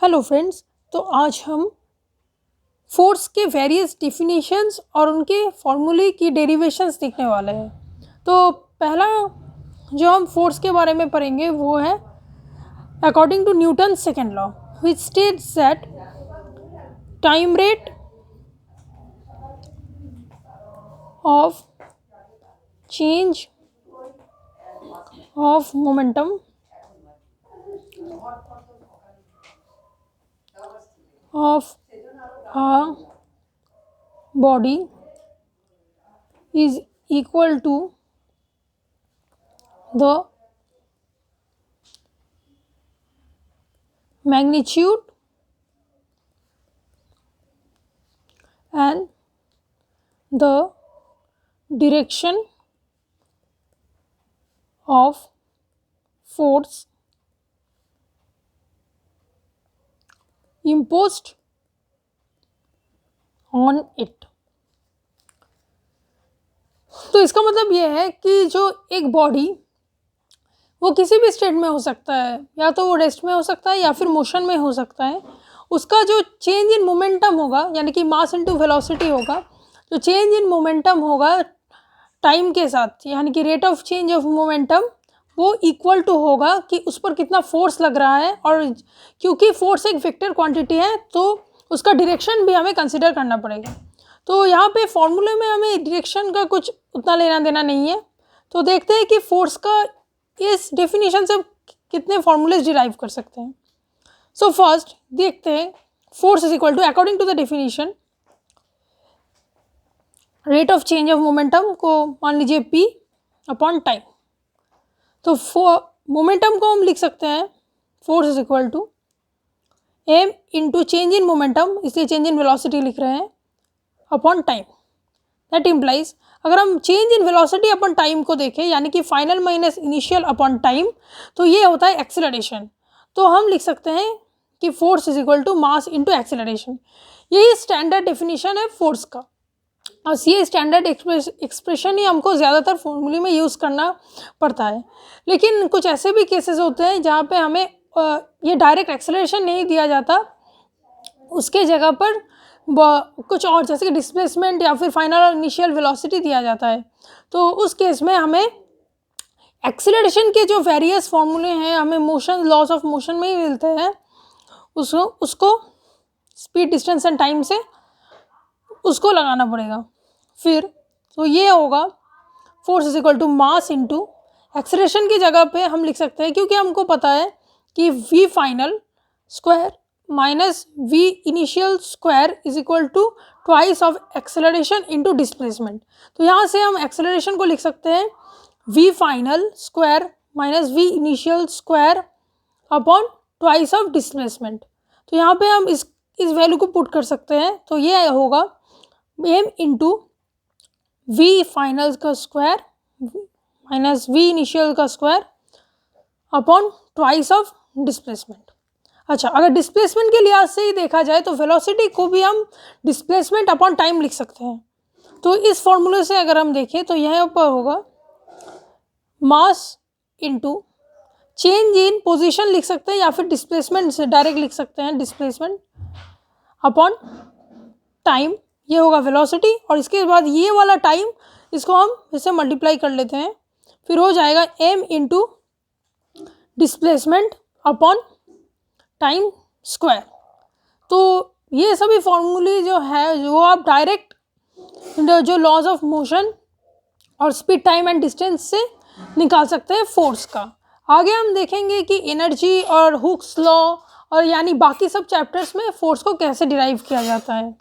Hello friends, तो आज हम फोर्स के वेरियस डिफिनीशंस और उनके फॉर्मूले की डेरिवेशंस देखने वाले हैं। तो पहला जो हम फोर्स के बारे में पढ़ेंगे वो है according to Newton second law which states that time rate of change of momentum of a body is equal to the magnitude and the direction of force imposed on it। तो इसका मतलब यह है कि जो एक बॉडी वो किसी भी स्टेट में हो सकता है, या तो वो रेस्ट में हो सकता है या फिर मोशन में हो सकता है। उसका जो चेंज इन मोमेंटम होगा, यानी कि मास इनटू वेलोसिटी होगा, जो चेंज इन मोमेंटम होगा टाइम के साथ, यानी कि rate of change of momentum, वो इक्वल टू होगा कि उस पर कितना फोर्स लग रहा है। और क्योंकि फोर्स एक वेक्टर क्वांटिटी है तो उसका डायरेक्शन भी हमें कंसिडर करना पड़ेगा। तो यहाँ पे फॉर्मूले में हमें डायरेक्शन का कुछ उतना लेना देना नहीं है। तो देखते हैं कि फोर्स का इस डेफिनेशन से कितने फॉर्मूलेज डिराइव कर सकते हैं। सो फर्स्ट देखते हैं, force is equal to, according to the definition, rate of change of momentum को मान लीजिए p अपॉन टाइम। तो मोमेंटम को हम लिख सकते हैं force is equal to m into change in momentum, इसलिए चेंज इन वेलोसिटी लिख रहे हैं, अपॉन टाइम। दैट इम्प्लाइज, अगर हम change in velocity upon time को देखें, यानी कि final minus initial upon time, तो ये होता है एक्सेलरेशन। तो हम लिख सकते हैं कि force is equal to mass into acceleration. यही स्टैंडर्ड डेफिनेशन है फोर्स का, और ये स्टैंडर्ड एक्सप्रेशन ही हमको ज़्यादातर फॉर्मूले में यूज़ करना पड़ता है। लेकिन कुछ ऐसे भी केसेस होते हैं जहाँ पे हमें ये डायरेक्ट एक्सेलरेशन नहीं दिया जाता, उसके जगह पर कुछ और, जैसे कि डिस्प्लेसमेंट या फिर फाइनल और इनिशियल वेलोसिटी दिया जाता है। तो उस केस में हमें एक्सेलरेशन के जो वेरियस फॉर्मूले हैं हमें मोशन, लॉस ऑफ मोशन में ही मिलते हैं। उसको स्पीड, डिस्टेंस एंड टाइम से उसको लगाना पड़ेगा। फिर तो ये होगा force is equal to mass into acceleration की जगह पे हम लिख सकते हैं, क्योंकि हमको पता है कि v final square minus v initial square is equal to twice of acceleration into displacement. तो यहाँ से हम एक्सेलरेशन को लिख सकते हैं v final square minus v initial square upon twice of displacement. तो यहाँ पे हम इस वैल्यू को पुट कर सकते हैं। तो ये होगा m इंटू v फाइनल का स्क्वायर माइनस v इनिशियल का square upon twice of displacement. अच्छा, अगर डिस्प्लेसमेंट के लिहाज से ही देखा जाए तो वेलोसिटी को भी हम डिस्प्लेसमेंट अपॉन टाइम लिख सकते हैं। तो इस फॉर्मूले से अगर हम देखें तो यहाँ पर होगा मास इंटू चेंज इन पोजीशन लिख सकते हैं, या फिर डिस्प्लेसमेंट से डायरेक्ट लिख सकते हैं, डिस्प्लेसमेंट अपॉन टाइम, ये होगा वेलोसिटी। और इसके बाद ये वाला टाइम, इसको हम इससे मल्टीप्लाई कर लेते हैं, फिर हो जाएगा m into displacement upon time square. तो ये सभी फॉर्मूले जो है वो आप डायरेक्ट जो लॉज ऑफ मोशन और स्पीड, टाइम एंड डिस्टेंस से निकाल सकते हैं फोर्स का। आगे हम देखेंगे कि एनर्जी और हुक्स लॉ और यानी बाकी सब चैप्टर्स में फोर्स को कैसे डिराइव किया जाता है।